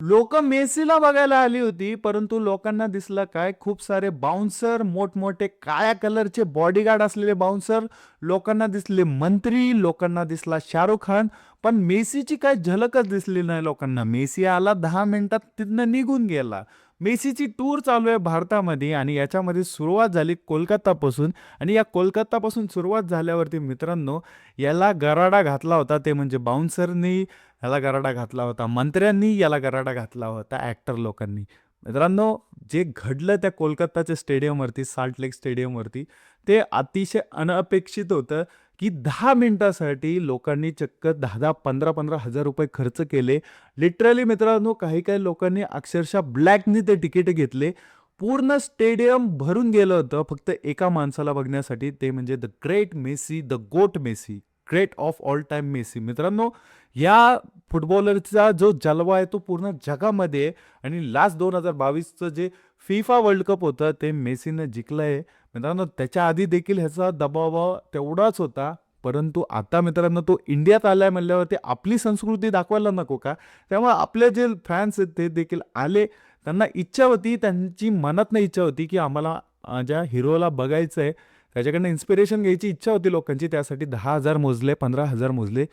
लोक मेसीला बघायला आली होती, परंतु लोकांना दिसलं काय, खूप सारे बाउन्सर, मोठमोठे काळ्या कलरचे बॉडीगार्ड असलेले बाउन्सर, लोकांना दिसले मंत्री, लोकांना दिसला शाहरुख खान. पण मेसीची काय झलकच दिसली नाही लोकांना. मेसी आला 10 मिनिटात तिथनं निघून गेला. मेसीची टूर चालू आहे भारतामध्ये आणि याच्यामध्ये सुरुवात झाली कोलकातापासून. आणि या कोलकातापासून सुरुवात झाल्यावरती मित्रांनो, याला गराडा घातला होता, ते म्हणजे बाउन्सरनी ह्याला गराडा घातला होता, मंत्र्यांनी याला गराडा घातला होता, ॲक्टर लोकांनी. मित्रांनो, जे घडलं त्या कोलकाताच्या स्टेडियमवरती, साल्ट लेक स्टेडियमवरती, ते अतिशय अनपेक्षित होतं, की 10 मिनिटासाठी लोकांनी चक्क 10-10, 15-15 हजार रुपये खर्च केले. लिटरली मित्रांनो, काही-काही लोकांनी अक्षरशः ब्लॅकनी ते तिकीट घेतले. पूर्ण स्टेडियम भरून गेलं होतं फक्त एका माणसाला बघण्यासाठी, ते म्हणजे the great Messi, the goat Messi, great of all time Messi. मित्रांनो, या फुटबॉलरचा जो जलवा आहे तो पूर्ण जगामध्ये आहे. आणि लास्ट 2022चं जे फिफा वर्ल्ड कप होतं ते मेसीनं जिंकलंय. मित्रांनो, त्याच्या आधी देखील ह्याचा दबाव तेवढाच होता. परंतु आता मित्रांनो, तो इंडियात आलाय म्हणल्यावरती आपली संस्कृती दाखवायला नको का? त्यामुळे आपले जे फॅन्स आहेत ते देखील आले. त्यांना इच्छा होती, त्यांची मनातनं इच्छा होती, की आम्हाला ज्या हिरोला बघायचंय, त्याच्याकडनं इन्स्पिरेशन घ्यायची इच्छा होती लोकांची. त्यासाठी 10,000 मोजले, 15,000 मोजले.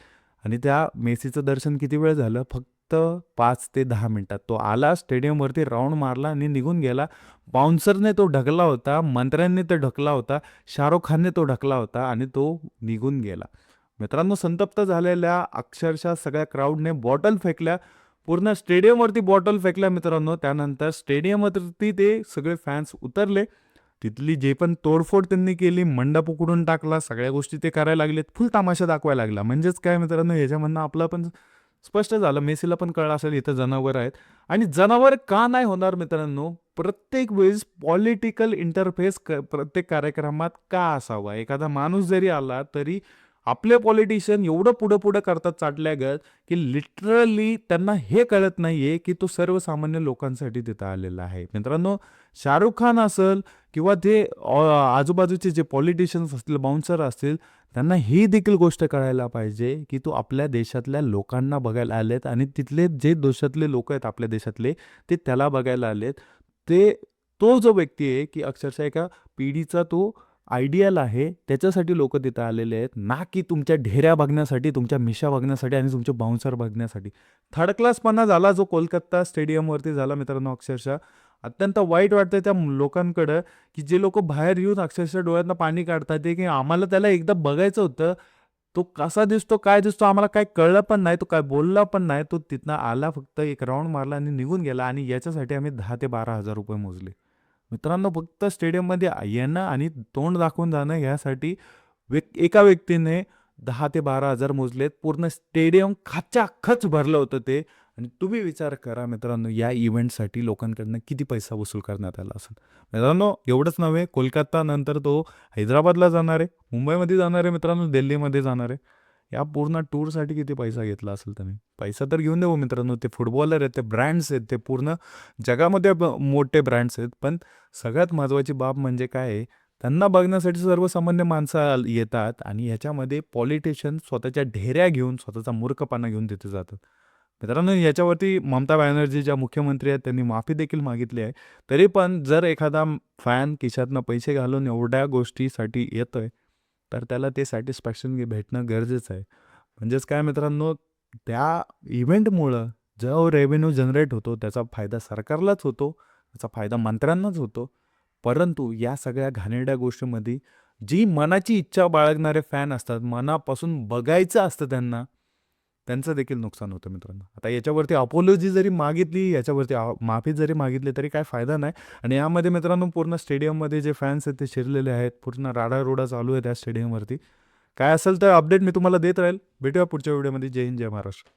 आणि त्या मेसीचं दर्शन किती वेळ झालं? फक्त 5 ते 10 मिनिटात. तो आला, स्टेडियमवरती राउंड मारला आणि निघून गेला. बाउन्सरने तो ढकला होता, मंत्र्यांनी तो ढकला होता, शाहरुख खानने तो ढकला होता आणि तो निघून गेला. मित्रांनो, संतप्त झालेल्या अक्षरशः सगळ्या क्राऊडने बॉटल फेकल्या. पूर्ण स्टेडियमवरती बॉटल फेकल्या मित्रांनो. त्यानंतर स्टेडियमवरती ते सगळे फॅन्स उतरले. तिथली जे पण तोडफोड त्यांनी केली, मंडप उकडून टाकला, सगळ्या गोष्टी ते करायला लागलेत. फुल तमाशा दाखवायला लागला. म्हणजेच काय मित्रांनो, ह्याच्यामधनं आपलं पण स्पष्ट झालं, मेसीला पण कळलं असेल इथं जनावर आहेत. आणि जनावर का नाही होणार मित्रांनो? प्रत्येक वेळेस पॉलिटिकल इंटरफेस प्रत्येक कार्यक्रमात का असावा? एखादा माणूस जरी आला तरी आपले पॉलिटिशियन एवढं पुढं पुढं करतात चाटल्यागत, की लिटरली त्यांना हे कळत नाहीये की तो सर्वसामान्य लोकांसाठी तिथं आलेला आहे. मित्रांनो, शाहरुख खान असेल किंवा ते आजूबाजूचे जे पॉलिटिशियन्स असतील, बाउन्सर असतील, त्यांना ही देखील गोष्ट कळायला पाहिजे, की तो आपल्या देशातल्या लोकांना बघायला आलेत आणि तिथले जे देशातले लोक आहेत आपल्या देशातले, ते त्याला बघायला आलेत. ते तो जो व्यक्ती आहे, की अक्षरशः एका पिढीचा तो आयडियल आहे, त्याच्यासाठी लोकं तिथं आलेले आहेत, ना की तुमच्या ढेऱ्या बघण्यासाठी, तुमच्या मिशा बघण्यासाठी आणि तुमचे बाउन्सर बघण्यासाठी. थर्ड क्लासपणा झाला जो कोलकाता स्टेडियमवरती झाला मित्रांनो अक्षरशः. अत्यंत वाईट वाटतंय त्या लोकांकडं, की जे लोकं बाहेर येऊन अक्षरशः डोळ्यातनं पाणी काढतात ते, की आम्हाला त्याला एकदा बघायचं होतं. तो कसा दिसतो, काय दिसतो आम्हाला काही कळलं पण नाही. तो काय बोलला पण नाही. तो तिथनं आला, फक्त एक राउंड मारला आणि निघून गेला आणि याच्यासाठी आम्ही 10,000 ते 12,000 रुपये मोजले. मित्रांनो, फक्त स्टेडियममध्ये येणं आणि तोंड दाखवून जाणं यासाठी एका व्यक्तीने 10,000 ते 12,000 मोजलेत. पूर्ण स्टेडियम खचाखच भरलं होतं ते. आणि तुम्ही विचार करा मित्रांनो, या इव्हेंटसाठी लोकांकडनं किती पैसा वसूल करण्यात आला असेल. मित्रांनो, एवढंच नव्हे, कोलकाता नंतर तो हैदराबादला जाणार आहे, मुंबईमध्ये जाणार आहे मित्रांनो, दिल्लीमध्ये जाणार आहे. या पूर्ण टूरसाठी किती पैसा घेतला असेल त्यांनी? पैसा तर घेऊन देऊ मित्रांनो, ते फुटबॉलर आहेत, ते ब्रँड्स आहेत, ते पूर्ण जगामध्ये मोठे ब्रँड्स आहेत. पण सगळ्यात महत्त्वाची बाब म्हणजे काय आहे, त्यांना बघण्यासाठी सर्वसामान्य माणसं येतात आणि ह्याच्यामध्ये पॉलिटिशियन स्वतःच्या ढेऱ्या घेऊन, स्वतःचा मूर्खपणा घेऊन तिथे जातात. मित्रांनो, याच्यावरती ममता बॅनर्जी ज्या मुख्यमंत्री आहेत त्यांनी माफी देखील मागितली आहे. तरी पण जर एखादा फॅन खिशातनं पैसे घालून एवढ्या गोष्टीसाठी येतोय, तर त्याला ते सॅटिस्फॅक्शन भेटणं गरजेचं आहे. म्हणजेच काय मित्रांनो, त्या इव्हेंटमुळं जो रेव्हेन्यू जनरेट होतो त्याचा फायदा सरकारलाच होतो, त्याचा फायदा मंत्र्यांनाच होतो. परंतु या सगळ्या घाणेरड्या गोष्टीमध्ये जी मनाची इच्छा बाळगणारे फॅन असतात, मनापासून बघायचं असतं त्यांना, त्यांचं देखील नुकसान होतं मित्रांनो. आता याच्यावरती अपॉलॉजी जरी मागितली, याच्यावरती माफी जरी मागितली तरी काही फायदा नाही. आणि यामध्ये मित्रांनो पूर्ण स्टेडियममध्ये जे फॅन्स आहेत ते शिरलेले आहेत. पूर्ण राडारोडा चालू आहे त्या स्टेडियमवरती. काय असेल तर अपडेट मी तुम्हाला देत राहील. भेटूया पुढच्या व्हिडिओमध्ये. जय हिंद, जय महाराष्ट्र.